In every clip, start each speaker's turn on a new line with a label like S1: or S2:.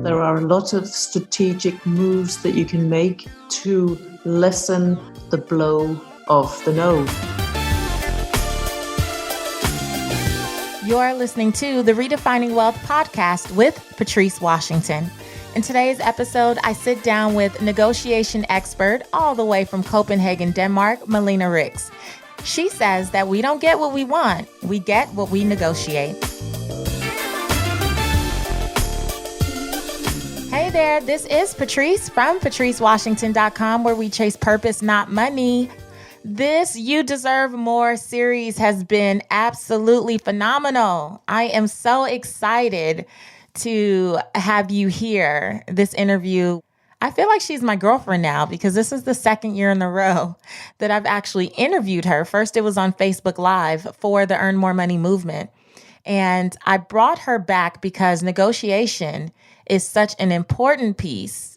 S1: There are a lot of strategic moves that you can make to lessen the blow of the no.
S2: You're listening to the Redefining Wealth podcast with Patrice Washington. In today's episode, I sit down with negotiation expert all the way from Copenhagen, Denmark, Malene Rix. She says that we don't get what we want, we get what we negotiate. Hey there, this is Patrice from patricewashington.com, where we chase purpose, not money. This You Deserve More series has been absolutely phenomenal. I am so excited to have you hear this interview. I feel like she's my girlfriend now because this is the second year in a row that I've actually interviewed her. First, it was on Facebook Live for the Earn More Money movement. And I brought her back because negotiation is such an important piece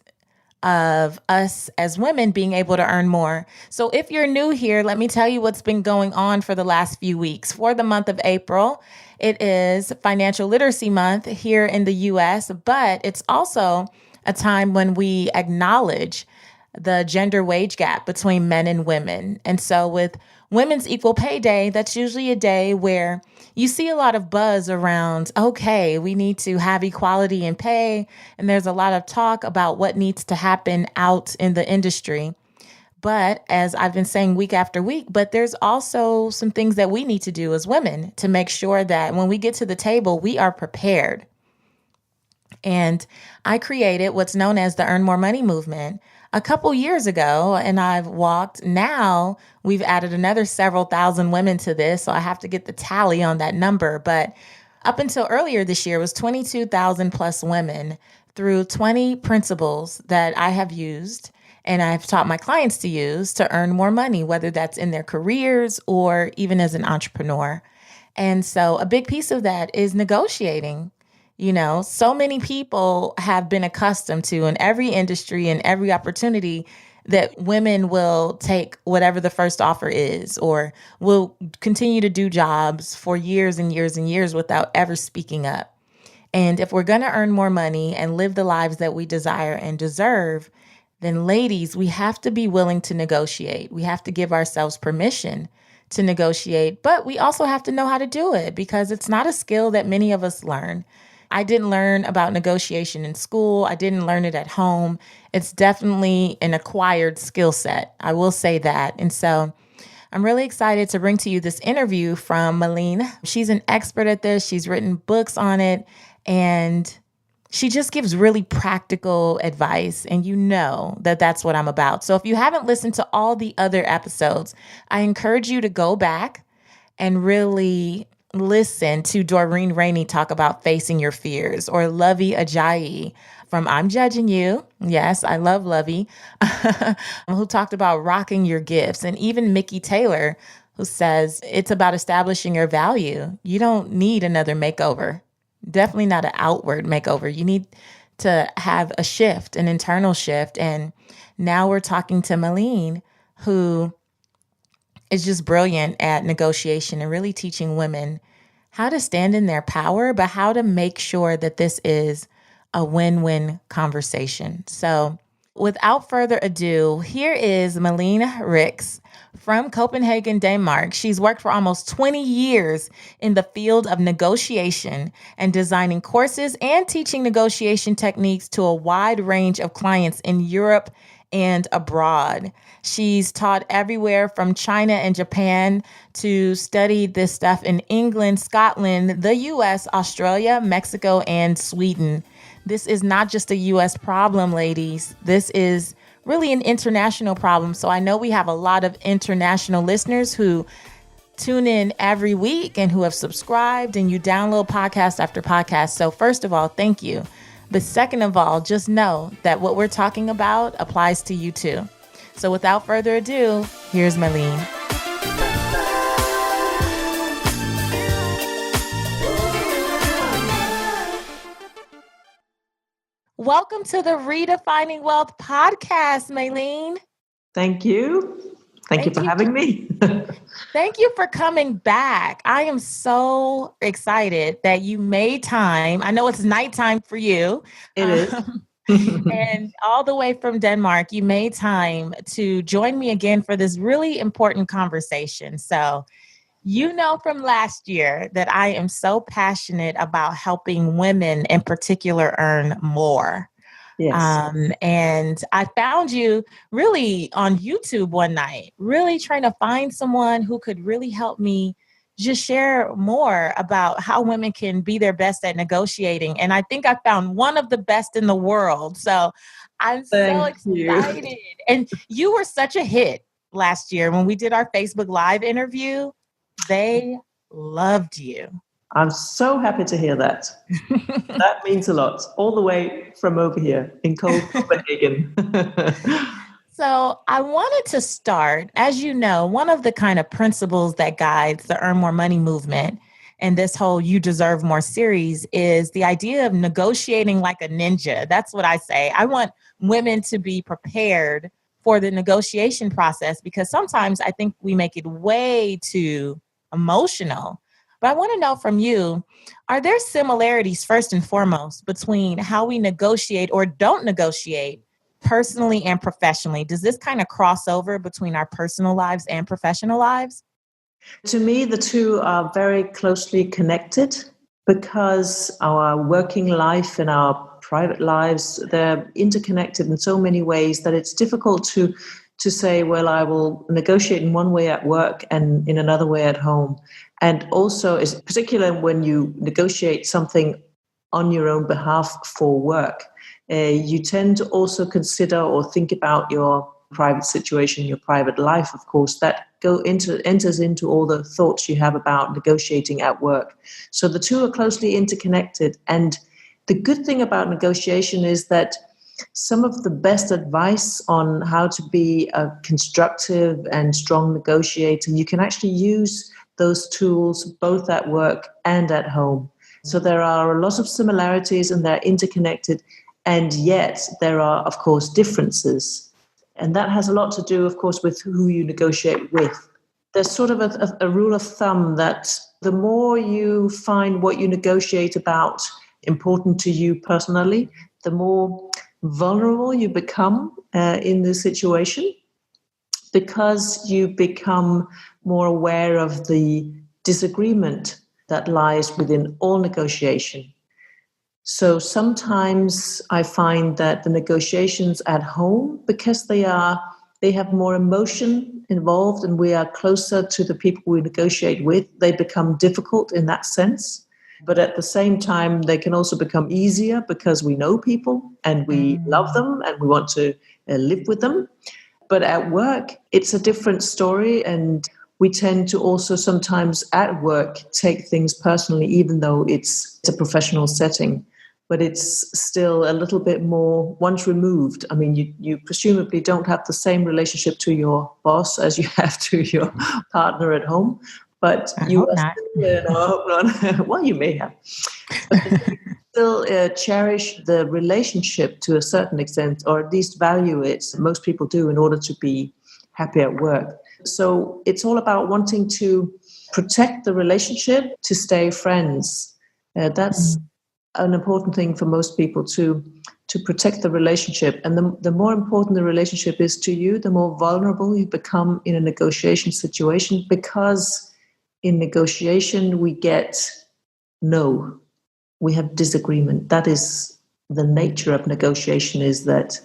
S2: of us as women being able to earn more. So if you're new here, let me tell you what's been going on for the last few weeks. For the month of April, it is Financial Literacy Month here in the U.S., but it's also a time when we acknowledge the gender wage gap between men and women. And so with Women's Equal Pay Day, that's usually a day where you see a lot of buzz around, okay, we need to have equality in pay. And there's a lot of talk about what needs to happen out in the industry. But as I've been saying week after week, but there's also some things that we need to do as women to make sure that when we get to the table, we are prepared. And I created what's known as the Earn More Money movement a couple years ago, and I've walked. Now we've added another several thousand women to this, so I have to get the tally on that number. But up until earlier this year, it was 22,000 plus women through 20 principles that I have used and I've taught my clients to use to earn more money, whether that's in their careers or even as an entrepreneur. And so a big piece of that is negotiating. You know, so many people have been accustomed to in every industry and every opportunity that women will take whatever the first offer is, or will continue to do jobs for years and years and years without ever speaking up. And if we're going to earn more money and live the lives that we desire and deserve, then ladies, we have to be willing to negotiate. We have to give ourselves permission to negotiate, but we also have to know how to do it because it's not a skill that many of us learn. I didn't learn about negotiation in school. I didn't learn it at home. It's definitely an acquired skill set. I will say that. And so I'm really excited to bring to you this interview from Malene. She's an expert at this. She's written books on it, and she just gives really practical advice. And you know that that's what I'm about. So if you haven't listened to all the other episodes, I encourage you to go back and really listen to Doreen Rainey talk about facing your fears, or Lovey Ajayi from I'm Judging You. Yes, I love Lovey, who talked about rocking your gifts. And even Mickey Taylor, who says it's about establishing your value. You don't need another makeover. Definitely not an outward makeover. You need to have a shift, an internal shift. And now we're talking to Malene, who is just brilliant at negotiation and really teaching women how to stand in their power, but how to make sure that this is a win-win conversation. So without further ado, here is Malene Rix from Copenhagen, Denmark. She's worked for almost 20 years in the field of negotiation and designing courses and teaching negotiation techniques to a wide range of clients in Europe and abroad. She's taught everywhere from China and Japan to study this stuff in England, Scotland, the US, Australia, Mexico, and Sweden. This is not just a US problem, ladies. This is really an international problem. So I know we have a lot of international listeners who tune in every week and who have subscribed, and you download podcast after podcast. So first of all, thank you. But second of all, just know that what we're talking about applies to you too. So without further ado, here's Malene. Welcome to the Redefining Wealth podcast, Malene.
S1: Thank you. Thank you for having me.
S2: Thank you for coming back. I am so excited that you made time. I know it's nighttime for you.
S1: It is.
S2: And all the way from Denmark, you made time to join me again for this really important conversation. So, you know from last year that I am so passionate about helping women in particular earn more.
S1: Yes.
S2: And I found you really on YouTube one night, really trying to find someone who could really help me just share more about how women can be their best at negotiating. And I think I found one of the best in the world. So I'm so excited. And you were such a hit last year when we did our Facebook Live interview. They loved you.
S1: I'm so happy to hear that. That means a lot. All the way from over here in cold Copenhagen.
S2: So I wanted to start, as you know, one of the kind of principles that guides the Earn More Money movement and this whole You Deserve More series is the idea of negotiating like a ninja. That's what I say. I want women to be prepared for the negotiation process because sometimes I think we make it way too emotional. But I want to know from you, are there similarities first and foremost between how we negotiate or don't negotiate personally and professionally? Does this kind of cross over between our personal lives and professional lives?
S1: To me, the two are very closely connected because our working life and our private lives, they're interconnected in so many ways that it's difficult to say, well, I will negotiate in one way at work and in another way at home. And also, particularly when you negotiate something on your own behalf for work, you tend to also consider or think about your private situation, your private life, of course, that enters into all the thoughts you have about negotiating at work. So the two are closely interconnected. And the good thing about negotiation is that some of the best advice on how to be a constructive and strong negotiator, you can actually use those tools both at work and at home. So there are a lot of similarities and they're interconnected. And yet there are, of course, differences. And that has a lot to do, of course, with who you negotiate with. There's sort of a rule of thumb that the more you find what you negotiate about important to you personally, the more vulnerable you become in the situation, because you become more aware of the disagreement that lies within all negotiation. So sometimes I find that the negotiations at home, because they have more emotion involved and we are closer to the people we negotiate with, they become difficult in that sense. But at the same time, they can also become easier because we know people and we love them and we want to live with them. But at work, it's a different story, and we tend to also sometimes at work take things personally, even though it's a professional setting. But it's still a little bit more once removed. I mean, you presumably don't have the same relationship to your boss as you have to your partner at home. But you
S2: hope
S1: are
S2: not.
S1: still, no, I hope not. Well, you may have. But you still cherish the relationship to a certain extent, or at least value it. Most people do in order to be happy at work. So it's all about wanting to protect the relationship to stay friends. That's an important thing for most people to protect the relationship. And the more important the relationship is to you, the more vulnerable you become in a negotiation situation, because in negotiation we get no, we have disagreement. That is the nature of negotiation, is that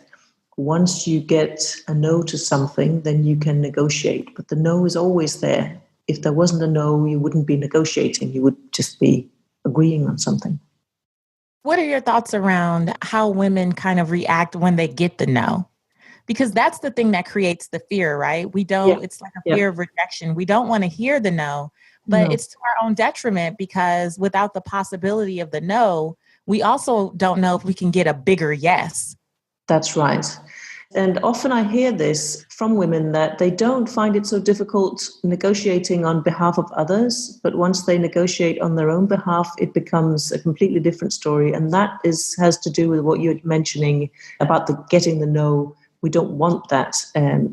S1: once you get a no to something, then you can negotiate. But the no is always there. If there wasn't a no, you wouldn't be negotiating. You would just be agreeing on something.
S2: What are your thoughts around how women kind of react when they get the no? Because that's the thing that creates the fear, right? It's like a fear of rejection. We don't want to hear the no, but it's to our own detriment, because without the possibility of the no, we also don't know if we can get a bigger yes.
S1: That's right. And often I hear this from women, that they don't find it so difficult negotiating on behalf of others, but once they negotiate on their own behalf, it becomes a completely different story. And that has to do with what you're mentioning about getting the no We don't want that.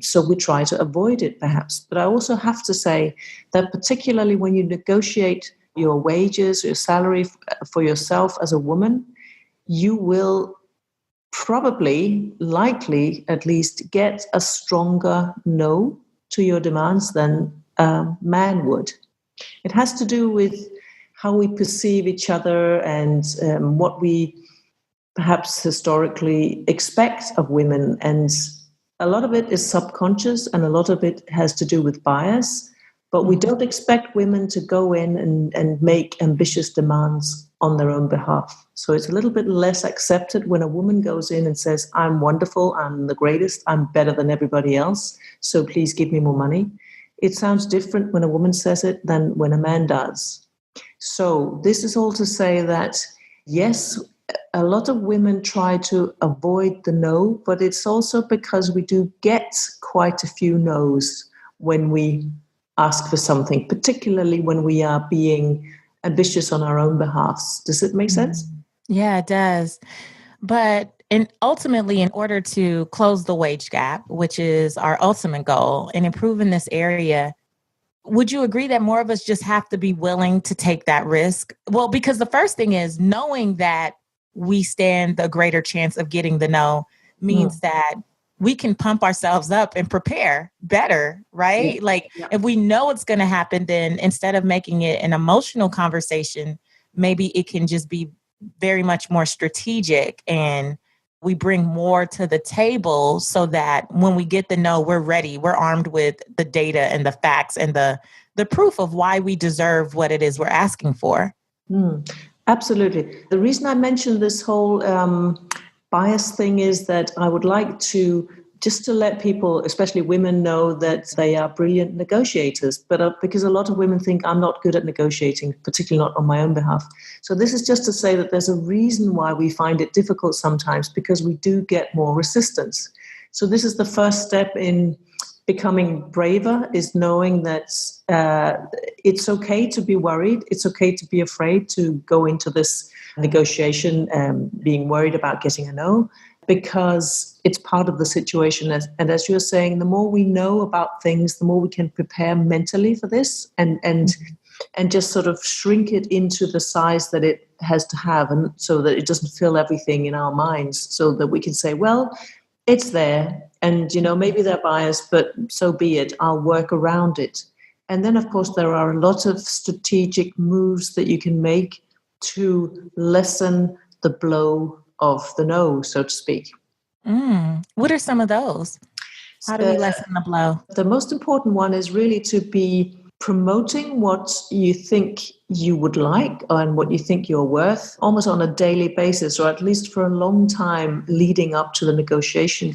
S1: So we try to avoid it, perhaps. But I also have to say that particularly when you negotiate your wages, your salary for yourself as a woman, you will probably, likely at least, get a stronger no to your demands than a man would. It has to do with how we perceive each other and what we perhaps historically expect of women. And a lot of it is subconscious and a lot of it has to do with bias. But we don't expect women to go in and make ambitious demands on their own behalf. So it's a little bit less accepted when a woman goes in and says, I'm wonderful, I'm the greatest, I'm better than everybody else, so please give me more money. It sounds different when a woman says it than when a man does. So this is all to say that, yes, a lot of women try to avoid the no, but it's also because we do get quite a few no's when we ask for something, particularly when we are being ambitious on our own behalfs. Does it make sense?
S2: Yeah, it does. But ultimately, in order to close the wage gap, which is our ultimate goal, and improve in this area, would you agree that more of us just have to be willing to take that risk? Well, because the first thing is knowing that we stand the greater chance of getting the no means that we can pump ourselves up and prepare better, right?
S1: Yeah.
S2: Like if we know it's going to happen, then instead of making it an emotional conversation, maybe it can just be very much more strategic, and we bring more to the table so that when we get the no, we're ready. We're armed with the data and the facts and the proof of why we deserve what it is we're asking for.
S1: Absolutely. The reason I mentioned this whole bias thing is that I would like to just to let people, especially women, know that they are brilliant negotiators. But because a lot of women think I'm not good at negotiating, particularly not on my own behalf. So this is just to say that there's a reason why we find it difficult sometimes, because we do get more resistance. So this is the first step in becoming braver, is knowing that it's okay to be worried. It's okay to be afraid to go into this negotiation being worried about getting a no, because it's part of the situation. And as you're saying, the more we know about things, the more we can prepare mentally for this and just sort of shrink it into the size that it has to have, and so that it doesn't fill everything in our minds, so that we can say, well, it's there, and maybe they're biased, but so be it. I'll work around it. And then, of course, there are a lot of strategic moves that you can make to lessen the blow of the no, so to speak.
S2: What are some of those? How do we lessen the blow?
S1: The most important one is really to be promoting what you think you would like and what you think you're worth almost on a daily basis, or at least for a long time leading up to the negotiation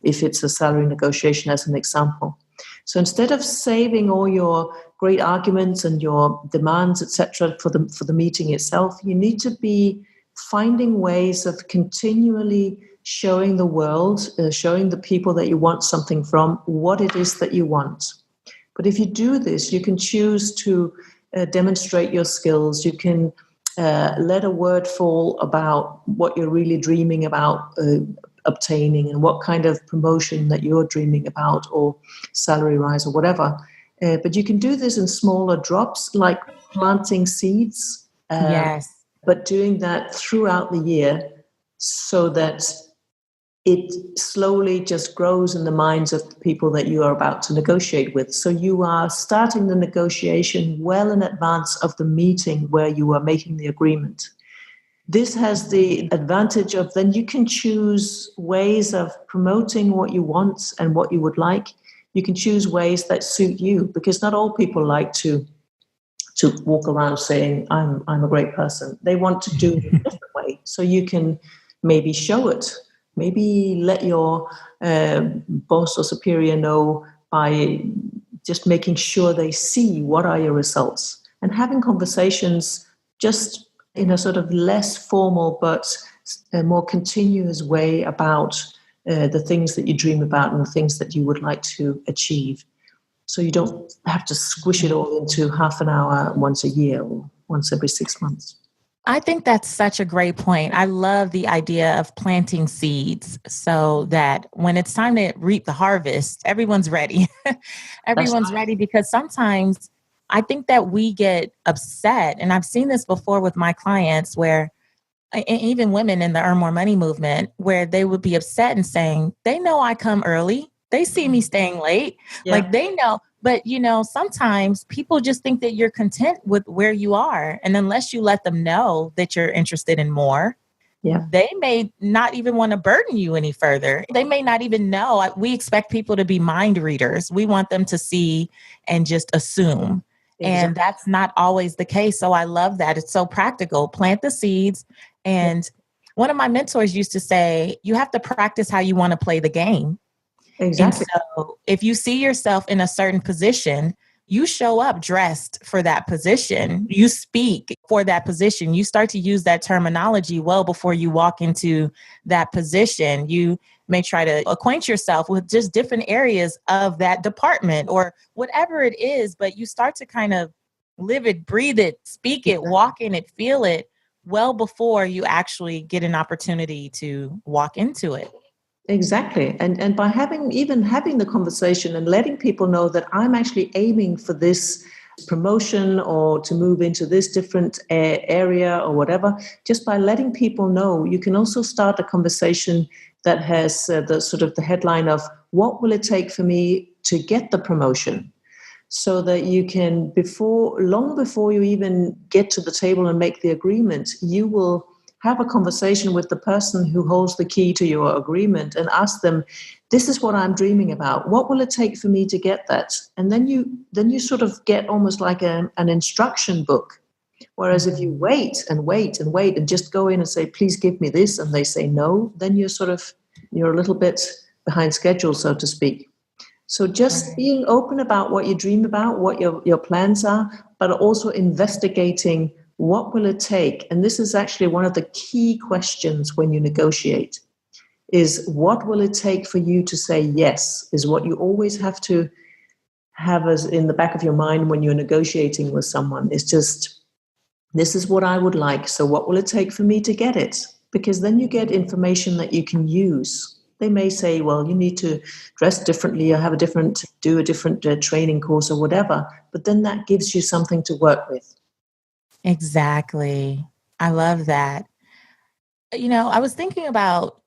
S1: if it's a salary negotiation as an example. So instead of saving all your great arguments and your demands, etc., for the meeting itself, you need to be finding ways of continually showing the world, showing the people that you want something from, what it is that you want. But if you do this, you can choose to demonstrate your skills. You can let a word fall about what you're really dreaming about obtaining and what kind of promotion that you're dreaming about, or salary rise or whatever. But you can do this in smaller drops, like planting seeds.
S2: Yes.
S1: But doing that throughout the year so that it slowly just grows in the minds of the people that you are about to negotiate with. So you are starting the negotiation well in advance of the meeting where you are making the agreement. This has the advantage of then you can choose ways of promoting what you want and what you would like. You can choose ways that suit you, because not all people like to walk around saying, I'm a great person. They want to do it a different way. So you can maybe show it. Maybe let your boss or superior know by just making sure they see what are your results, and having conversations just in a sort of less formal but a more continuous way about the things that you dream about and the things that you would like to achieve. So you don't have to squish it all into half an hour once a year or once every 6 months.
S2: I think that's such a great point. I love the idea of planting seeds so that when it's time to reap the harvest, everyone's ready.
S1: That's
S2: Everyone's
S1: right.
S2: ready because sometimes I think that we get upset. And I've seen this before with my clients where even women in the Earn More Money movement, where they would be upset and saying, they know I come early. They see me staying late.
S1: Yeah,
S2: Like they know. But, sometimes people just think that you're content with where you are. And unless you let them know that you're interested in more,
S1: yeah,
S2: they may not even want to burden you any further. They may not even know. We expect people to be mind readers. We want them to see and just assume. And
S1: exactly.
S2: that's not always the case. So I love that. It's so practical. Plant the seeds.
S1: Yeah,
S2: And one of my mentors used to say, you have to practice how you want to play the game. And
S1: exactly.
S2: so if you see yourself in a certain position, you show up dressed for that position. You speak for that position. You start to use that terminology well before you walk into that position. You may try to acquaint yourself with just different areas of that department or whatever it is, but you start to kind of live it, breathe it, speak it,
S1: Exactly.
S2: walk in it, feel it well before you actually get an opportunity to walk into it.
S1: Exactly. And by having the conversation and letting people know that I'm actually aiming for this promotion or to move into this different area or whatever, just by letting people know, you can also start a conversation that has the sort of the headline of what will it take for me to get the promotion? So that you can long before you even get to the table and make the agreement, you will have a conversation with the person who holds the key to your agreement and ask them, this is what I'm dreaming about, what will it take for me to get that? And then you sort of get almost like an instruction book. Whereas if you
S2: Mhm.
S1: wait and wait and wait and just go in and say, please give me this, and they say no, then you're a little bit behind schedule, so to speak. So just
S2: Right.
S1: being open about what you dream about, what your plans are, but also investigating what will it take. And this is actually one of the key questions when you negotiate is what will it take for you to say yes, is what you always have to have as in the back of your mind when you're negotiating with someone. It's just, this is what I would like. So what will it take for me to get it? Because then you get information that you can use. They may say, well, you need to dress differently or do a different training course or whatever. But then that gives you something to work with.
S2: Exactly. I love that. I was thinking about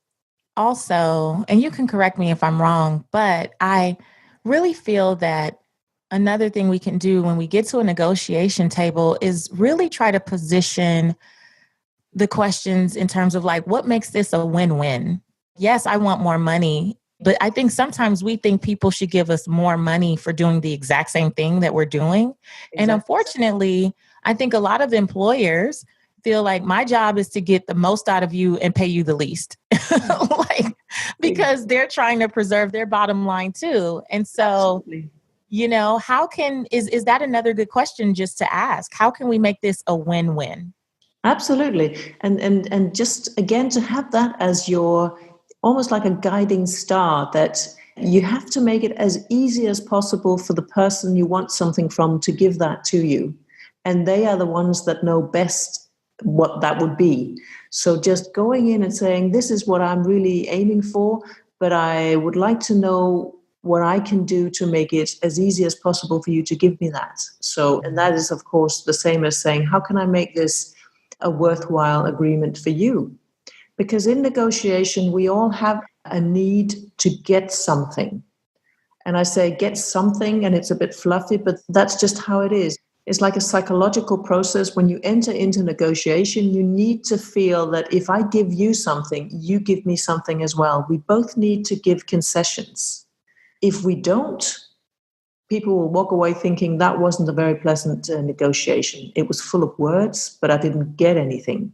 S2: also, and you can correct me if I'm wrong, but I really feel that another thing we can do when we get to a negotiation table is really try to position the questions in terms of like, what makes this a win win? Yes, I want more money, but I think sometimes we think people should give us more money for doing the exact same thing that we're doing. And
S1: Exactly.
S2: unfortunately, I think a lot of employers feel like my job is to get the most out of you and pay you the least. Like because they're trying to preserve their bottom line too. And so,
S1: Absolutely.
S2: how can is that another good question just to ask? How can we make this a win-win?
S1: Absolutely. And just again to have that as your almost like a guiding star that you have to make it as easy as possible for the person you want something from to give that to you. And they are the ones that know best what that would be. So just going in and saying, this is what I'm really aiming for, but I would like to know what I can do to make it as easy as possible for you to give me that. So, and that is, of course, the same as saying, how can I make this a worthwhile agreement for you? Because in negotiation, we all have a need to get something. And I say get something, and it's a bit fluffy, but that's just how it is. It's like a psychological process. When you enter into negotiation, you need to feel that if I give you something, you give me something as well. We both need to give concessions. If we don't, people will walk away thinking that wasn't a very pleasant negotiation. It was full of words, but I didn't get anything.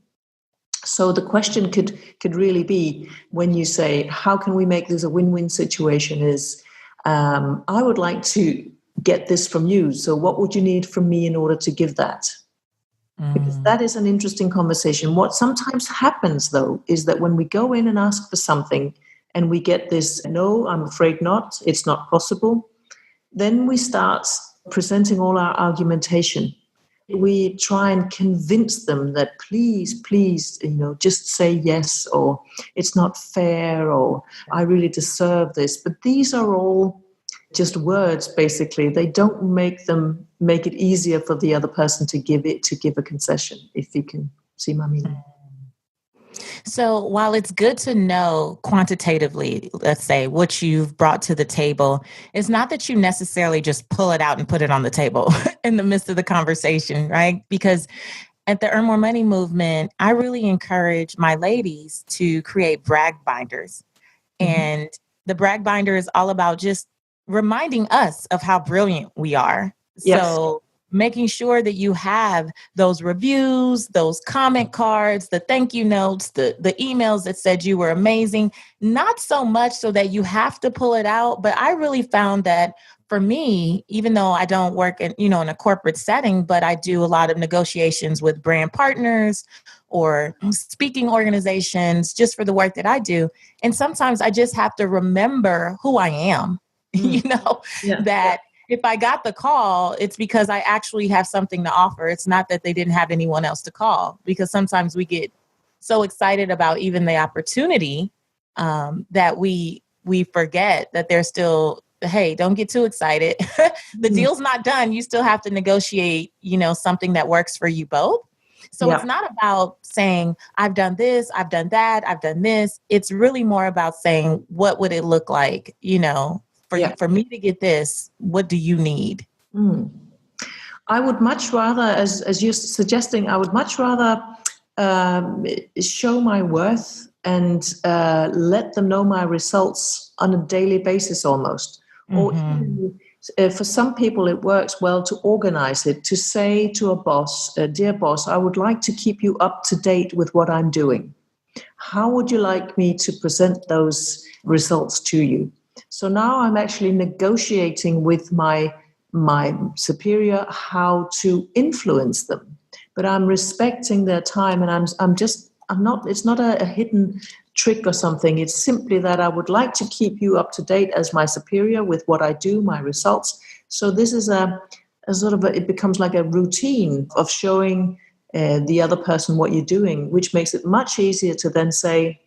S1: So the question could really be when you say, "How can we make this a win-win situation?" Is I would like to get this from you. So what would you need from me in order to give that? Because
S2: Mm,
S1: that is an interesting conversation. What sometimes happens, though, is that when we go in and ask for something and we get this, no, I'm afraid not, it's not possible, then we start presenting all our argumentation. We try and convince them that please, just say yes, or it's not fair, or I really deserve this. But these are all just words, basically. They don't make it easier for the other person to give a concession, if you can see my meaning.
S2: So while it's good to know quantitatively, let's say, what you've brought to the table, it's not that you necessarily just pull it out and put it on the table in the midst of the conversation, right? Because at the Earn More Money movement, I really encourage my ladies to create brag binders. Mm-hmm. And the brag binder is all about just reminding us of how brilliant we are. Yes. So making sure that you have those reviews, those comment cards, the thank you notes, the emails that said you were amazing, not so much so that you have to pull it out. But I really found that for me, even though I don't work in a corporate setting, but I do a lot of negotiations with brand partners or speaking organizations just for the work that I do. And sometimes I just have to remember who I am, that if I got the call, it's because I actually have something to offer. It's not that they didn't have anyone else to call, because sometimes we get so excited about even the opportunity that we forget that there's still, hey, don't get too excited. The deal's not done. You still have to negotiate, something that works for you both. So It's not about saying, I've done this, I've done that, I've done this. It's really more about saying, what would it look like, for me to get this, what do you need?
S1: I would much rather, as you're suggesting, I would much rather show my worth and let them know my results on a daily basis almost. Mm-hmm. Or for some people, it works well to organize it, to say to a boss, dear boss, I would like to keep you up to date with what I'm doing. How would you like me to present those results to you? So now I'm actually negotiating with my superior how to influence them, but I'm respecting their time, and it's not a hidden trick or something. It's simply that I would like to keep you up to date as my superior with what I do, my results. So this is a sort of it becomes like a routine of showing the other person what you're doing, which makes it much easier to then say,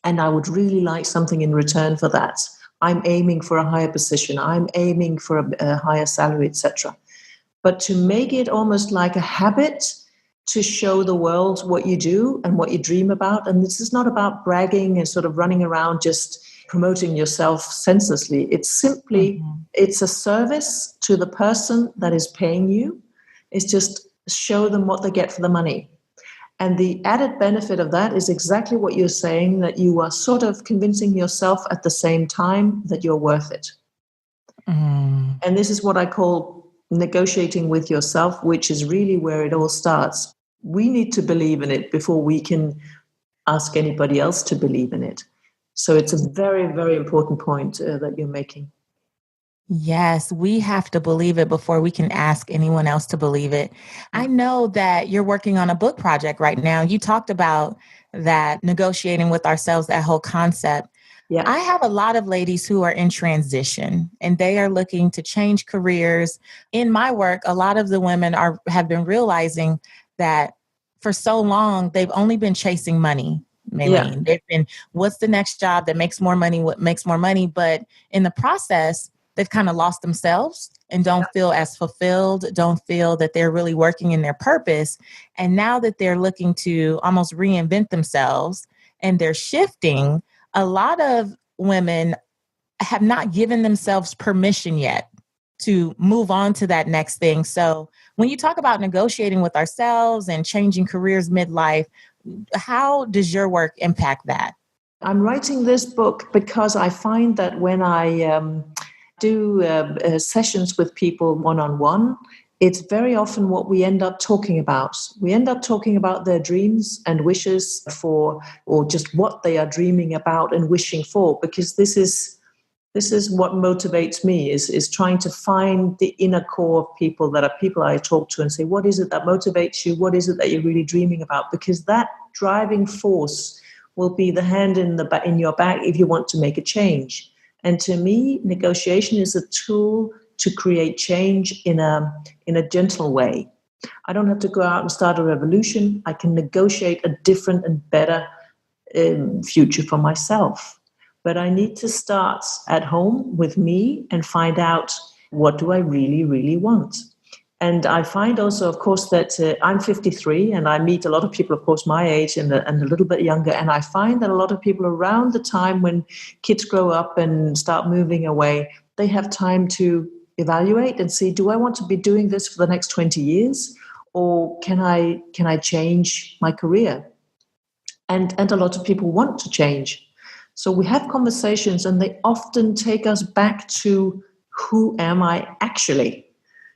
S1: and I would really like something in return for that. I'm aiming for a higher position. I'm aiming for a higher salary, etc. But to make it almost like a habit to show the world what you do and what you dream about. And this is not about bragging and sort of running around just promoting yourself senselessly. It's simply, It's a service to the person that is paying you. It's just show them what they get for the money. And the added benefit of that is exactly what you're saying, that you are sort of convincing yourself at the same time that you're worth it. And this is what I call negotiating with yourself, which is really where it all starts. We need to believe in it before we can ask anybody else to believe in it. So it's a very, very important point that you're making.
S2: Yes, we have to believe it before we can ask anyone else to believe it. I know that you're working on a book project right now. You talked about that, negotiating with ourselves, that whole concept. Yeah. I have a lot of ladies who are in transition and they are looking to change careers. In my work, a lot of the women have been realizing that for so long, they've only been chasing money. Malene. Yeah. They've been, what's the next job that makes more money? What makes more money? But in the process, they've kind of lost themselves and don't feel as fulfilled, don't feel that they're really working in their purpose. And now that they're looking to almost reinvent themselves and they're shifting, a lot of women have not given themselves permission yet to move on to that next thing. So when you talk about negotiating with ourselves and changing careers midlife, how does your work impact that?
S1: I'm writing this book because I find that when I do sessions with people one-on-one, it's very often what we end up talking about. We end up talking about their dreams and wishes for, or just what they are dreaming about and wishing for, because this is what motivates me, is trying to find the inner core of people that are people I talk to and say, what is it that motivates you? What is it that you're really dreaming about? Because that driving force will be the hand in your back if you want to make a change. And to me, negotiation is a tool to create change in a gentle way. I don't have to go out and start a revolution. I can negotiate a different and better future for myself. But I need to start at home with me and find out, what do I really, really want? And I find also, of course, that I'm 53 and I meet a lot of people, of course, my age and a little bit younger. And I find that a lot of people around the time when kids grow up and start moving away, they have time to evaluate and see, do I want to be doing this for the next 20 years? Or can I change my career? And a lot of people want to change. So we have conversations and they often take us back to, who am I actually?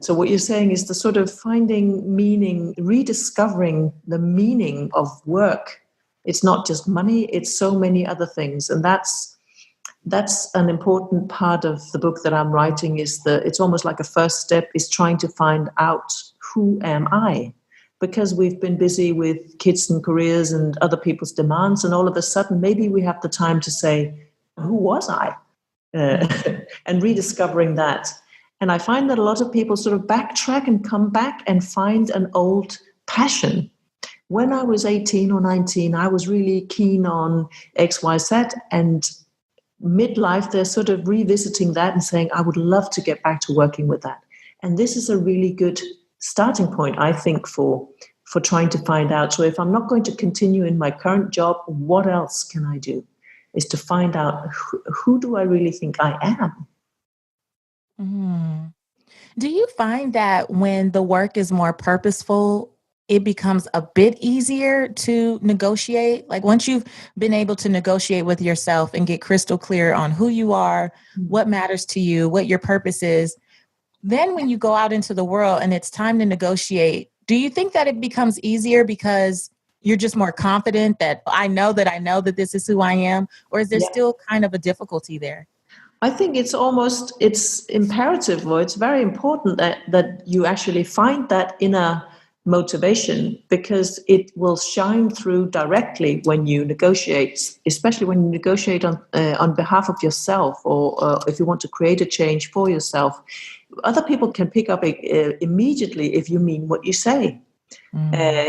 S1: So what you're saying is the sort of finding meaning, rediscovering the meaning of work. It's not just money, it's so many other things. And that's an important part of the book that I'm writing. It's almost like a first step is trying to find out, who am I? Because we've been busy with kids and careers and other people's demands, and all of a sudden maybe we have the time to say, who was I? And rediscovering that. And I find that a lot of people sort of backtrack and come back and find an old passion. When I was 18 or 19, I was really keen on XYZ, and midlife, they're sort of revisiting that and saying, I would love to get back to working with that. And this is a really good starting point, I think, for trying to find out. So if I'm not going to continue in my current job, what else can I do? Is to find out, who do I really think I am?
S2: Mm. Do you find that when the work is more purposeful, it becomes a bit easier to negotiate? Like once you've been able to negotiate with yourself and get crystal clear on who you are, what matters to you, what your purpose is, then when you go out into the world and it's time to negotiate, do you think that it becomes easier because you're just more confident that I know that this is who I am? Or is there still kind of a difficulty there?
S1: I think it's imperative, or it's very important that you actually find that inner motivation, because it will shine through directly when you negotiate, especially when you negotiate on behalf of yourself, or if you want to create a change for yourself. Other people can pick up immediately if you mean what you say.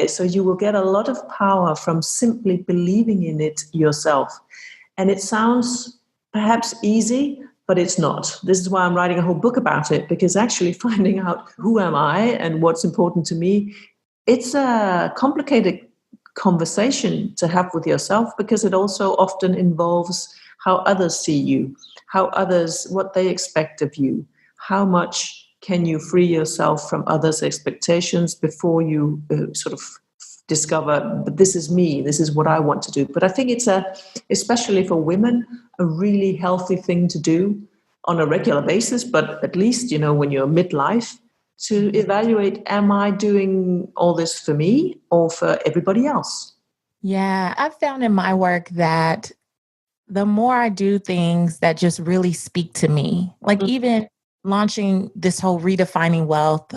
S1: So you will get a lot of power from simply believing in it yourself. And it sounds perhaps easy, but it's not. This is why I'm writing a whole book about it, because actually finding out who am I and what's important to me, it's a complicated conversation to have with yourself, because it also often involves how others see you, what they expect of you, how much can you free yourself from others' expectations before you sort of discover, but this is me, this is what I want to do. But I think it's especially for women, a really healthy thing to do on a regular basis, but at least, when you're midlife, to evaluate, am I doing all this for me or for everybody else?
S2: Yeah, I've found in my work that the more I do things that just really speak to me, like even launching this whole Redefining Wealth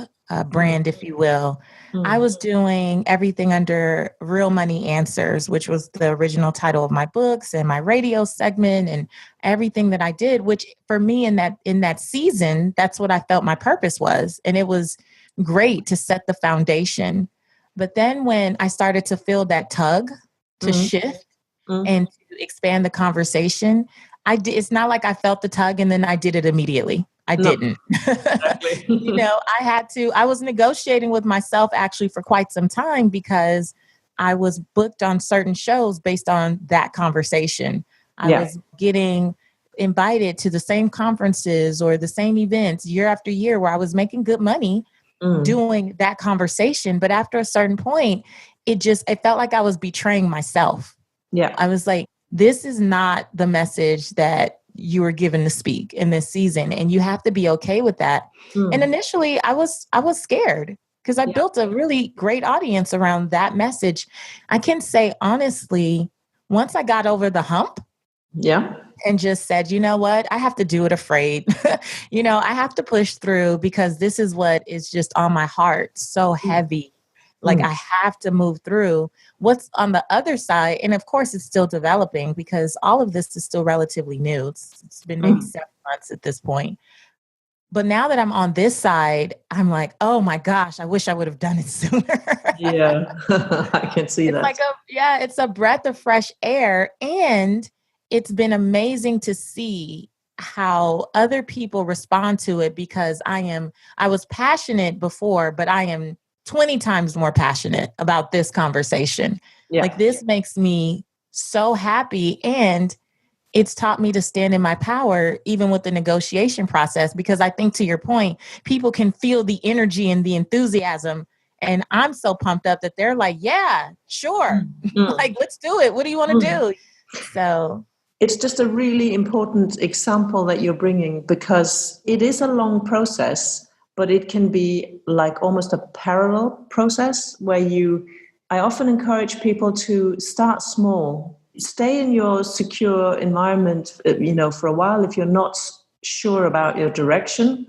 S2: brand, if you will, I was doing everything under Real Money Answers, which was the original title of my books and my radio segment and everything that I did, which for me in that season, that's what I felt my purpose was. And it was great to set the foundation. But then when I started to feel that tug to shift and to expand the conversation, it's not like I felt the tug and then I did it immediately. I didn't. Exactly. I was negotiating with myself actually for quite some time, because I was booked on certain shows based on that conversation. I was getting invited to the same conferences or the same events year after year where I was making good money doing that conversation. But after a certain point, it felt like I was betraying myself. Yeah. I was like, this is not the message that you were given to speak in this season. And you have to be okay with that. And initially I was scared, because I built a really great audience around that message. I can say honestly, once I got over the hump and just said, you know what, I have to do it afraid. I have to push through, because this is what is just on my heart, so heavy. Like I have to move through what's on the other side. And of course, it's still developing, because all of this is still relatively new. It's been maybe 7 months at this point. But now that I'm on this side, I'm like, oh my gosh, I wish I would have done it sooner.
S1: Yeah, I can see
S2: It's
S1: that.
S2: like it's a breath of fresh air. And it's been amazing to see how other people respond to it, because I was passionate before, but I am 20 times more passionate about this conversation. Like,
S1: Yeah.
S2: this makes me so happy. And it's taught me to stand in my power, even with the negotiation process, because I think, to your point, people can feel the energy and the enthusiasm. And I'm so pumped up that they're like, yeah, sure.
S1: Mm.
S2: Like, let's do it. What do you want to
S1: Mm.
S2: do? So
S1: It's just a really important example that you're bringing, because it is a long process, but it can be like almost a parallel process where I often encourage people to start small, stay in your secure environment, for a while if you're not sure about your direction,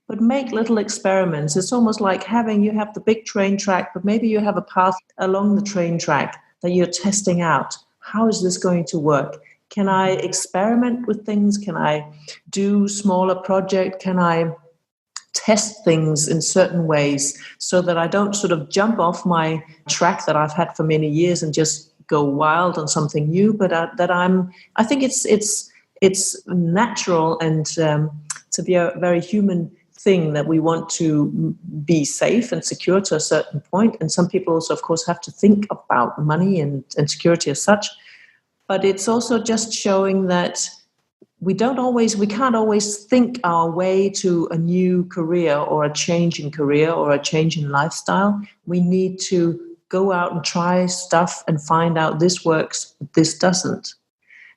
S1: but make little experiments. It's almost like you have the big train track, but maybe you have a path along the train track that you're testing out. How is this going to work? Can I experiment with things? Can I do smaller project? Can I test things in certain ways so that I don't sort of jump off my track that I've had for many years and just go wild on something new? But I think it's natural and to be a very human thing that we want to be safe and secure to a certain point. And some people also, of course, have to think about money and security as such. But it's also just showing that we can't always think our way to a new career or a change in career or a change in lifestyle. We need to go out and try stuff and find out this works, this doesn't.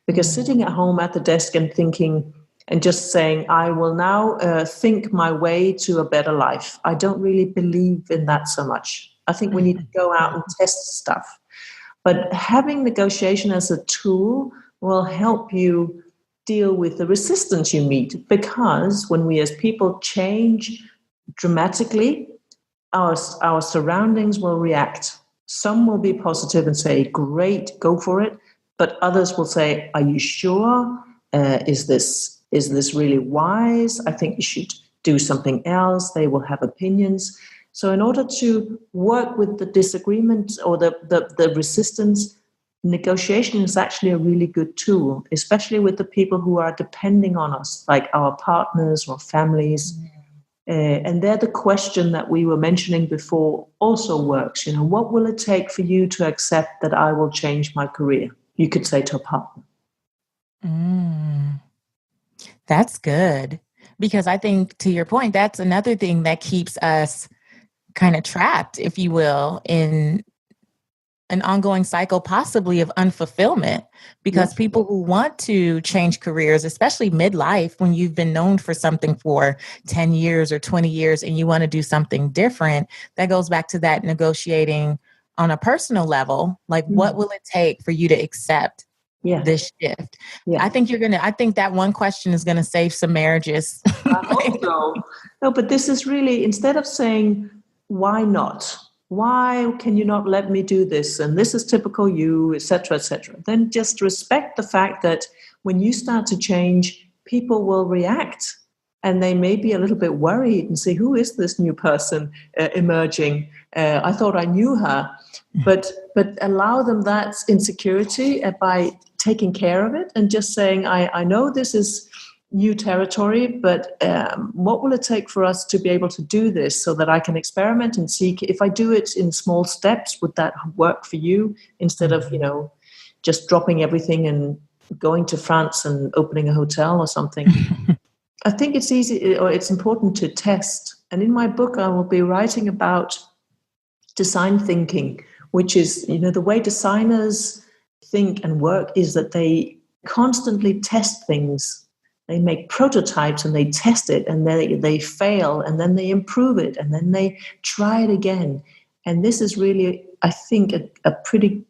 S1: Because sitting at home at the desk and thinking and just saying, I will now think my way to a better life, I don't really believe in that so much. I think we need to go out and test stuff. But having negotiation as a tool will help you deal with the resistance you meet, because when we as people change dramatically, our surroundings will react. Some will be positive and say, great, go for it. But others will say, are you sure? Is this really wise? I think you should do something else. They will have opinions. So in order to work with the disagreement or the resistance, negotiation is actually a really good tool, especially with the people who are depending on us, like our partners or families. And they're the question that we were mentioning before also works. What will it take for you to accept that I will change my career? You could say to a partner.
S2: That's good. Because I think, to your point, that's another thing that keeps us kind of trapped, if you will, in an ongoing cycle, possibly of unfulfillment, because people who want to change careers, especially midlife, when you've been known for something for 10 years or 20 years and you want to do something different, that goes back to that negotiating on a personal level. Like, what will it take for you to accept this shift? I think I think that one question is going to save some marriages.
S1: I hope so. No, but this is really, instead of saying, why not? Why can you not let me do this? And this is typical you, etc., then just respect the fact that when you start to change, people will react. And they may be a little bit worried and say, who is this new person emerging? I thought I knew her. But allow them that insecurity by taking care of it and just saying, I know this is new territory, but what will it take for us to be able to do this so that I can experiment and see if I do it in small steps, would that work for you, instead of, just dropping everything and going to France and opening a hotel or something. I think it's easy, or it's important to test. And in my book, I will be writing about design thinking, which is, the way designers think and work is that they constantly test things. They make prototypes and they test it and they fail and then they improve it and then they try it again. And this is really, I think, a pretty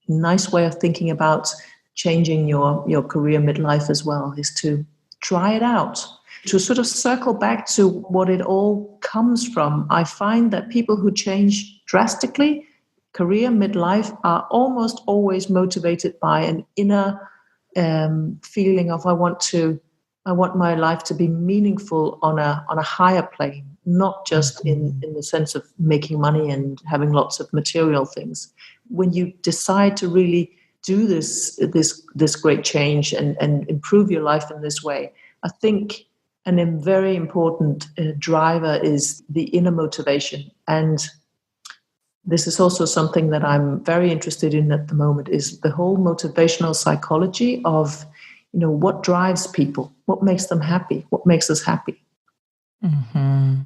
S1: nice way of thinking about changing your career midlife as well, is to try it out. To sort of circle back to what it all comes from, I find that people who change drastically, career midlife, are almost always motivated by an inner feeling of, I want to I want my life to be meaningful on a higher plane, not just in the sense of making money and having lots of material things. When you decide to really do this great change and improve your life in this way, I think a very important driver is the inner motivation. And this is also something that I'm very interested in at the moment, is the whole motivational psychology of, what drives people, what makes them happy, what makes us happy.
S2: Mm-hmm.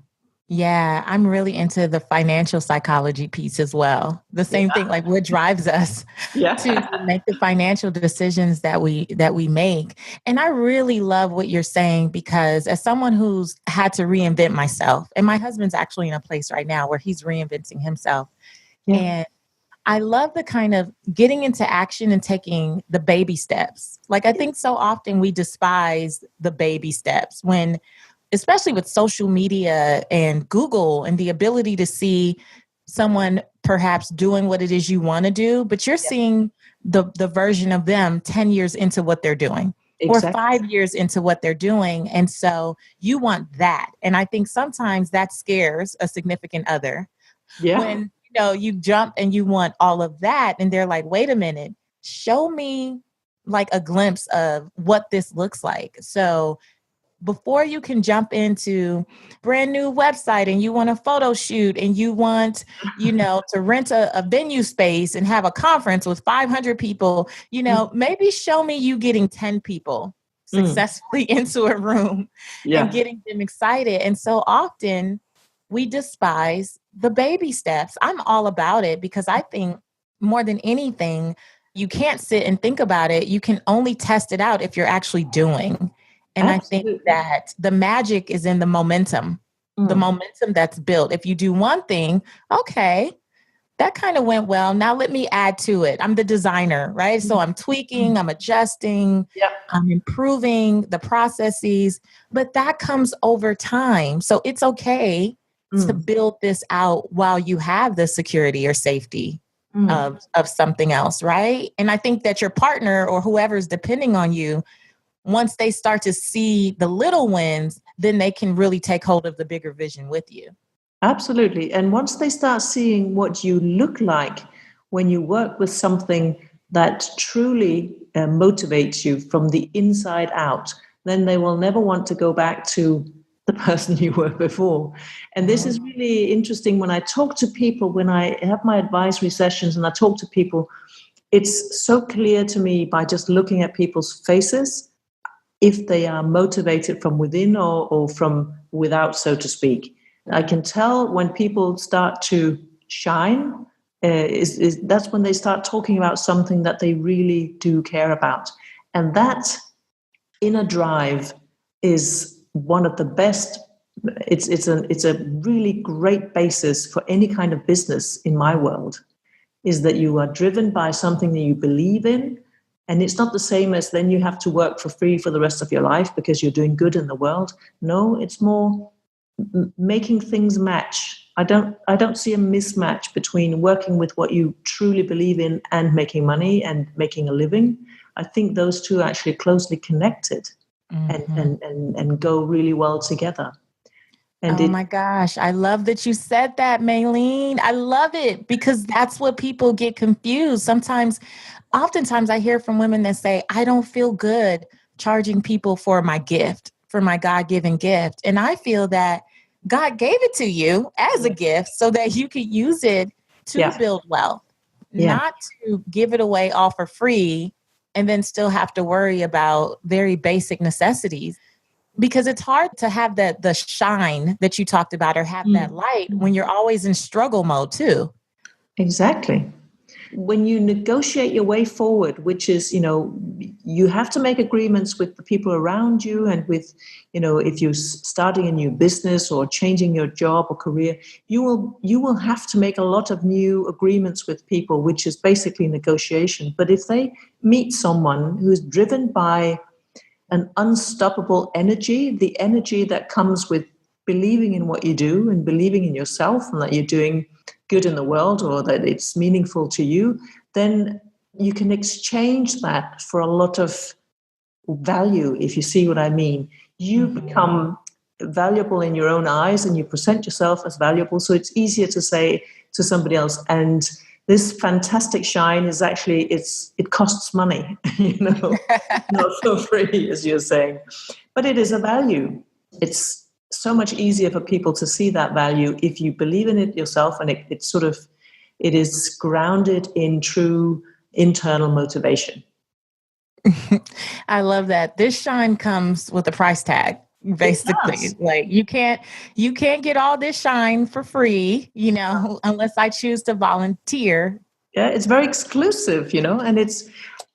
S2: Yeah, I'm really into the financial psychology piece as well. The same thing, like what drives us to make the financial decisions that we make. And I really love what you're saying, because as someone who's had to reinvent myself, and my husband's actually in a place right now where he's reinventing himself. Yeah. And I love the kind of getting into action and taking the baby steps. Like, I think so often we despise the baby steps when, especially with social media and Google and the ability to see someone perhaps doing what it is you want to do, but you're seeing the version of them 10 years into what they're doing. Exactly. Or 5 years into what they're doing. And so you want that. And I think sometimes that scares a significant other. Yeah. When you jump and you want all of that, and they're like, wait a minute, show me like a glimpse of what this looks like. So before you can jump into brand new website and you want a photo shoot and you want, to rent a venue space and have a conference with 500 people, maybe show me you getting 10 people successfully into a room and getting them excited. And so often we despise the baby steps. I'm all about it, because I think more than anything, you can't sit and think about it. You can only test it out if you're actually doing. And absolutely. I think that the magic is in the momentum that's built. If you do one thing, okay, that kind of went well. Now let me add to it. I'm the designer, right? So I'm tweaking, I'm adjusting, I'm improving the processes, but that comes over time. So it's okay to build this out while you have the security or safety of something else, right? And I think that your partner or whoever's depending on you, once they start to see the little wins, then they can really take hold of the bigger vision with you.
S1: Absolutely. And once they start seeing what you look like when you work with something that truly motivates you from the inside out, then they will never want to go back to the person you were before. And this is really interesting when I talk to people, when I have my advisory sessions and I talk to people, it's so clear to me by just looking at people's faces if they are motivated from within or from without, so to speak. I can tell when people start to shine, that's when they start talking about something that they really do care about. And that inner drive is one of the best. It's a really great basis for any kind of business in my world, is that you are driven by something that you believe in. And it's not the same as then you have to work for free for the rest of your life because you're doing good in the world. No, it's more making things match. I don't see a mismatch between working with what you truly believe in and making money and making a living. I think those two are actually closely connected and go really well together. And
S2: my gosh, I love that you said that, Malene. I love it, because that's what people get confused. Oftentimes I hear from women that say, I don't feel good charging people for my gift, for my God-given gift. And I feel that God gave it to you as a gift so that you could use it to build wealth, not to give it away all for free and then still have to worry about very basic necessities. Because it's hard to have the shine that you talked about, or have that light when you're always in struggle mode too.
S1: Exactly. When you negotiate your way forward, which is, you have to make agreements with the people around you and with, if you're starting a new business or changing your job or career, you will have to make a lot of new agreements with people, which is basically negotiation. But if they meet someone who's driven by an unstoppable energy, the energy that comes with believing in what you do and believing in yourself and that you're doing good in the world or that it's meaningful to you, then you can exchange that for a lot of value, if you see what I mean. You become valuable in your own eyes and you present yourself as valuable. So it's easier to say to somebody else, and this fantastic shine is actually, it costs money, not for free, as you're saying. But it is a value. It's so much easier for people to see that value if you believe in it yourself, and it is grounded in true internal motivation.
S2: I love that. This shine comes with a price tag, basically. Like you can't get all this shine for free, unless I choose to volunteer.
S1: Yeah, it's very exclusive, and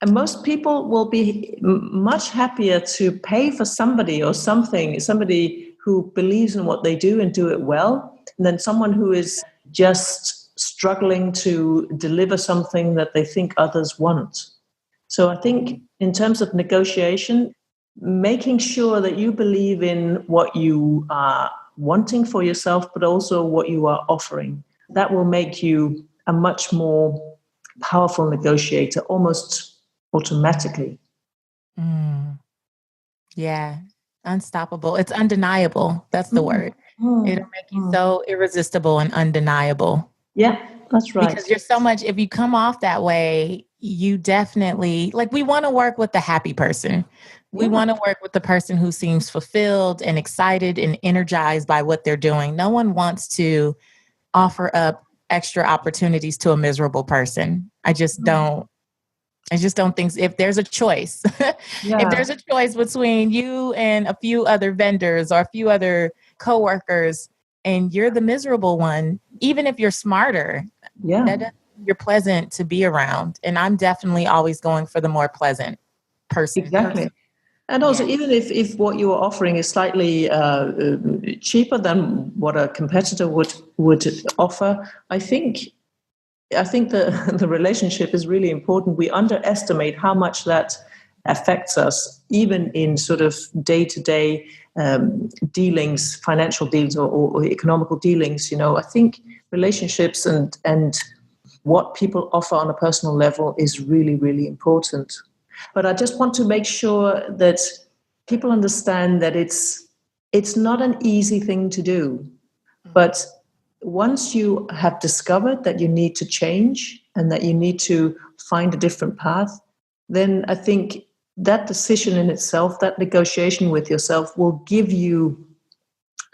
S1: most people will be much happier to pay for somebody or somebody who believes in what they do and do it well, than someone who is just struggling to deliver something that they think others want. So I think in terms of negotiation, making sure that you believe in what you are wanting for yourself, but also what you are offering, that will make you a much more powerful negotiator, almost automatically.
S2: Yeah, unstoppable. It's undeniable. That's the word. It'll make you so irresistible and undeniable.
S1: Yeah, that's right.
S2: Because you're so much, if you come off that way, you definitely, like, we want to work with the happy person. We want to work with the person who seems fulfilled and excited and energized by what they're doing. No one wants to offer up extra opportunities to a miserable person. I just don't think, if there's a choice, if there's a choice between you and a few other vendors or a few other coworkers, and you're the miserable one, even if you're smarter, you're pleasant to be around. And I'm definitely always going for the more pleasant person.
S1: Exactly. And also, even if what you are offering is slightly cheaper than what a competitor would offer, I think the relationship is really important. We underestimate how much that affects us, even in sort of day-to-day dealings, financial deals or economical dealings. I think relationships and what people offer on a personal level is really, really important. But I just want to make sure that people understand that it's not an easy thing to do. But once you have discovered that you need to change and that you need to find a different path, then I think that decision in itself, that negotiation with yourself, will give you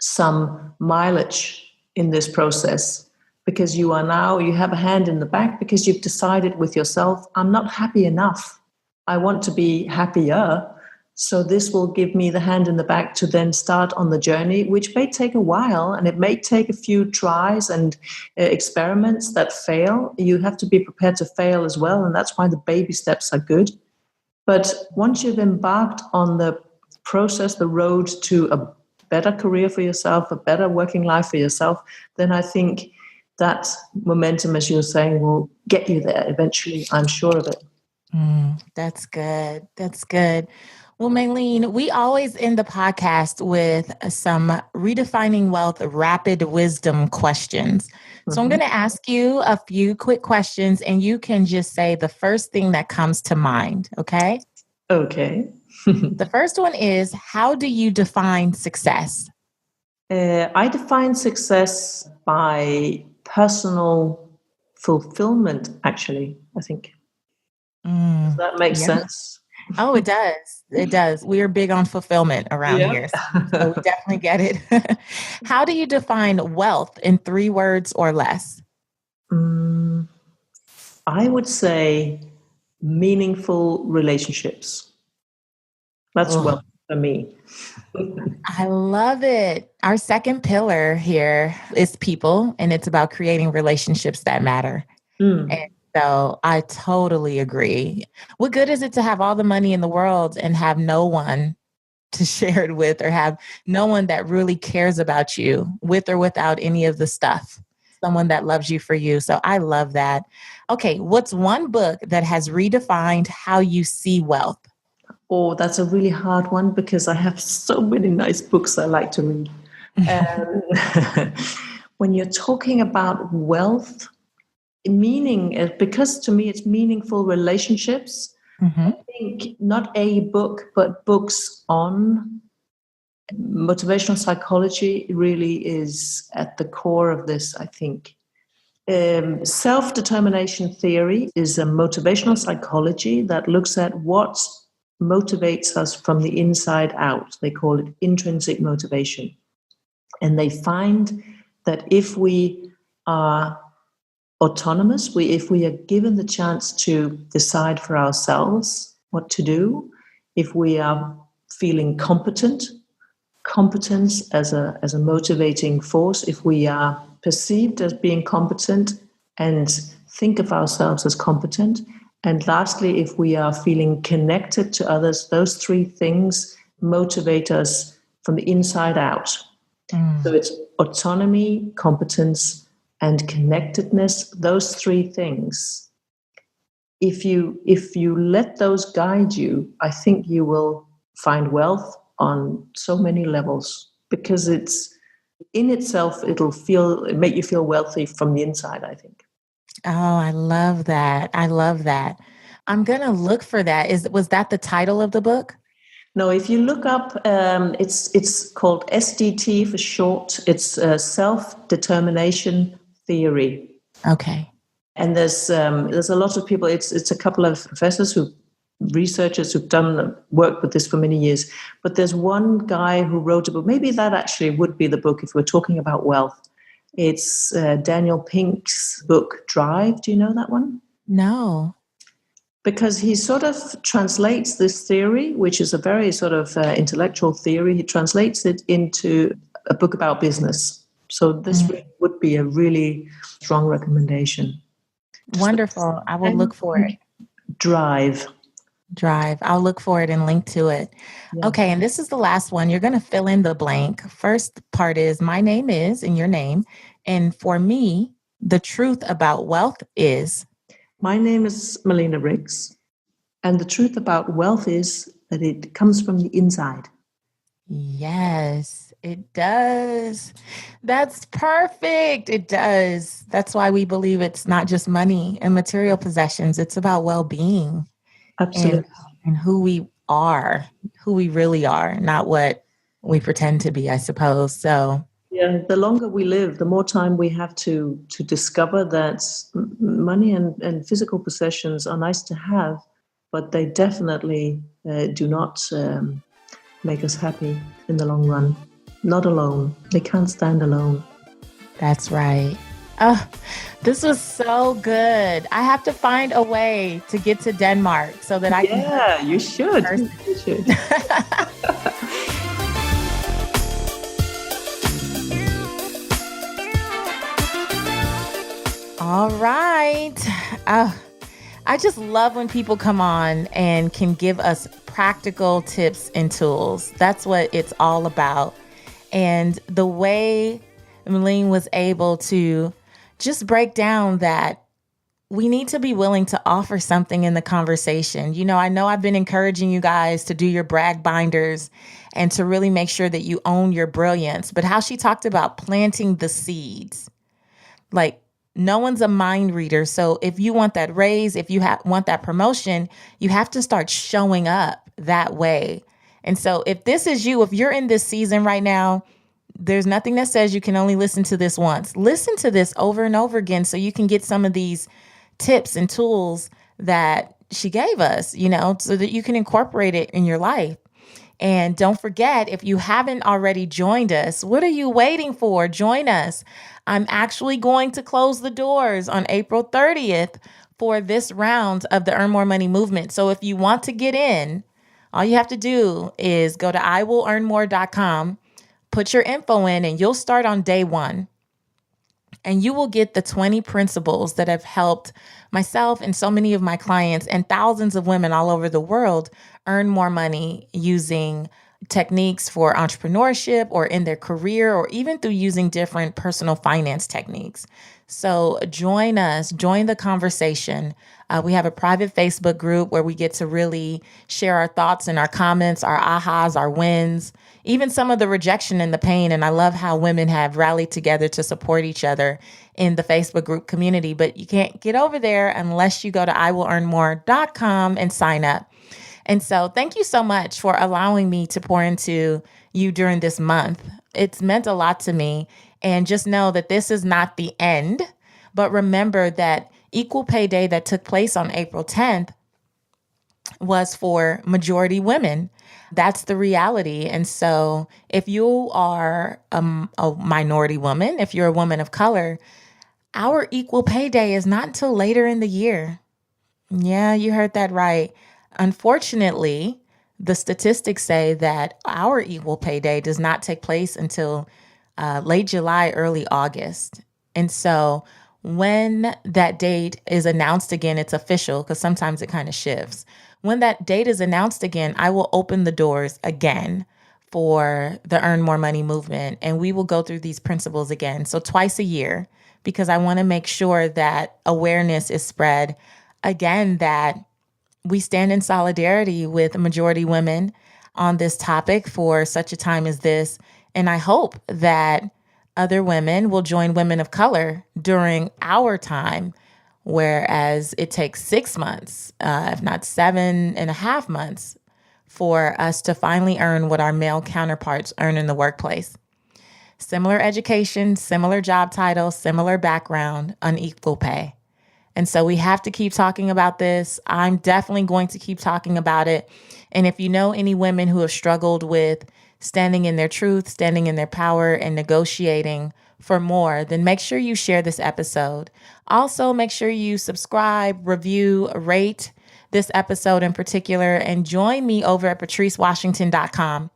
S1: some mileage in this process, because you have a hand in the back, because you've decided with yourself, I'm not happy enough. I want to be happier. So this will give me the hand in the back to then start on the journey, which may take a while, and it may take a few tries and experiments that fail. You have to be prepared to fail as well, and that's why the baby steps are good. But once you've embarked on the process, the road to a better career for yourself, a better working life for yourself, then I think that momentum, as you're saying, will get you there eventually. I'm sure of it.
S2: That's good. That's good. Well, Malene, we always end the podcast with some Redefining Wealth rapid wisdom questions. So I'm going to ask you a few quick questions, and you can just say the first thing that comes to mind. Okay?
S1: Okay.
S2: The first one is, how do you define success?
S1: I define success by personal fulfillment, actually, I think. Does that make sense?
S2: Oh, it does. It does. We are big on fulfillment around here. So we definitely get it. How do you define wealth in 3 words or less?
S1: I would say meaningful relationships. That's wealth for me.
S2: I love it. Our second pillar here is people, and it's about creating relationships that matter. And so I totally agree. What good is it to have all the money in the world and have no one to share it with, or have no one that really cares about you, with or without any of the stuff? Someone that loves you for you. So I love that. Okay, what's one book that has redefined how you see wealth?
S1: Oh, that's a really hard one, because I have so many nice books I like to read. When you're talking about wealth, meaning, because to me it's meaningful relationships,
S2: Mm-hmm.
S1: I think not a book, but books on motivational psychology really is at the core of this, I think. Self-determination theory is a motivational psychology that looks at what motivates us from the inside out. They call it intrinsic motivation. And they find that if we are autonomous, if we are given the chance to decide for ourselves what to do, if we are feeling competent, competence as a motivating force, if we are perceived as being competent and think of ourselves as competent, and lastly, if we are feeling connected to others, those three things motivate us from the inside out. So it's autonomy, competence, and connectedness, those three things. If you let those guide you, I think you will find wealth on so many levels, because it's in itself, it'll make you feel wealthy from the inside, I think.
S2: Oh, I love that. I love that. I'm gonna look for that. Was that the title of the book?
S1: No, if you look up, it's called SDT for short. It's self-determination theory.
S2: Okay.
S1: And there's a lot of people. It's a couple of professors researchers who've done work with this for many years. But there's one guy who wrote a book. Maybe that actually would be the book if we're talking about wealth. It's Daniel Pink's book, Drive. Do you know that one?
S2: No.
S1: Because he sort of translates this theory, which is a very sort of intellectual theory, he translates it into a book about business. So this would be a really strong recommendation.
S2: Wonderful. I will look for it.
S1: Drive.
S2: I'll look for it and link to it. Yeah. Okay. And this is the last one. You're going to fill in the blank. First part is my name is and your name. And for me, the truth about wealth is.
S1: My name is Malene Rix. And the truth about wealth is that it comes from the inside.
S2: Yes, it does. That's perfect. It does. That's why we believe it's not just money and material possessions. It's about well-being.
S1: Absolutely.
S2: And who we are, who we really are, not what we pretend to be, I suppose. So
S1: yeah, the longer we live, the more time we have to discover that money and physical possessions are nice to have, but they definitely do not make us happy in the long run. Not alone. They can't stand alone.
S2: That's right. Oh, this was so good. I have to find a way to get to Denmark so that I can.
S1: Yeah, you should. You should.
S2: All right. I just love when people come on and can give us practical tips and tools. That's what it's all about. And the way Malene was able to just break down that we need to be willing to offer something in the conversation. You know I've been encouraging you guys to do your brag binders and to really make sure that you own your brilliance. But how she talked about planting the seeds, like no one's a mind reader. So if you want that raise, if you want that promotion, you have to start showing up that way. And so if this is you, if you're in this season right now, there's nothing that says you can only listen to this once. Listen to this over and over again so you can get some of these tips and tools that she gave us, so that you can incorporate it in your life. And don't forget, if you haven't already joined us, what are you waiting for? Join us. I'm actually going to close the doors on April 30th for this round of the Earn More Money movement. So if you want to get in, all you have to do is go to iwillearnmore.com, put your info in, and you'll start on day one. And you will get the 20 principles that have helped myself and so many of my clients and thousands of women all over the world earn more money using techniques for entrepreneurship or in their career, or even through using different personal finance techniques. So join us, join the conversation. We have a private Facebook group where we get to really share our thoughts and our comments, our ahas, our wins, even some of the rejection and the pain. And I love how women have rallied together to support each other in the Facebook group community. But you can't get over there unless you go to iwillearnmore.com and sign up. And so thank you so much for allowing me to pour into you during this month. It's meant a lot to me. And just know that this is not the end. But remember that Equal Pay Day that took place on April 10th was for majority women. That's the reality. And so if you are a minority woman, if you're a woman of color, our Equal Pay Day is not until later in the year. Yeah, you heard that right. Unfortunately, the statistics say that our Equal Pay Day does not take place until late July, early August. And so when that date is announced again, it's official because sometimes it kind of shifts. When that date is announced again, I will open the doors again for the Earn More Money movement. And we will go through these principles again. So twice a year, because I want to make sure that awareness is spread again, that we stand in solidarity with majority women on this topic for such a time as this. And I hope that other women will join women of color during our time, whereas it takes 6 months, if not 7.5 months, for us to finally earn what our male counterparts earn in the workplace. Similar education, similar job title, similar background, unequal pay. And so we have to keep talking about this. I'm definitely going to keep talking about it. And if you know any women who have struggled with standing in their truth, standing in their power, and negotiating for more, then make sure you share this episode. Also, make sure you subscribe, review, rate this episode in particular, and join me over at patricewashington.com.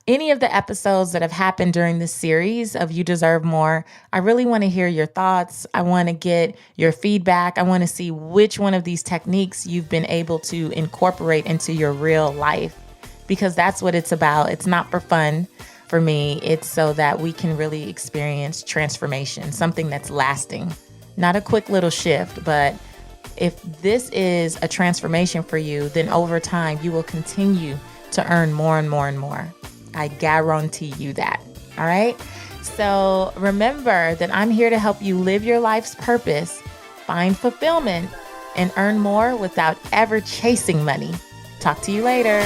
S2: Any of the episodes that have happened during this series of You Deserve More, I really want to hear your thoughts. I want to get your feedback. I want to see which one of these techniques you've been able to incorporate into your real life, because that's what it's about. It's not for fun for me. It's so that we can really experience transformation, something that's lasting, not a quick little shift. But if this is a transformation for you, then over time, you will continue to earn more and more and more. I guarantee you that. All right. So remember that I'm here to help you live your life's purpose, find fulfillment, and earn more without ever chasing money. Talk to you later.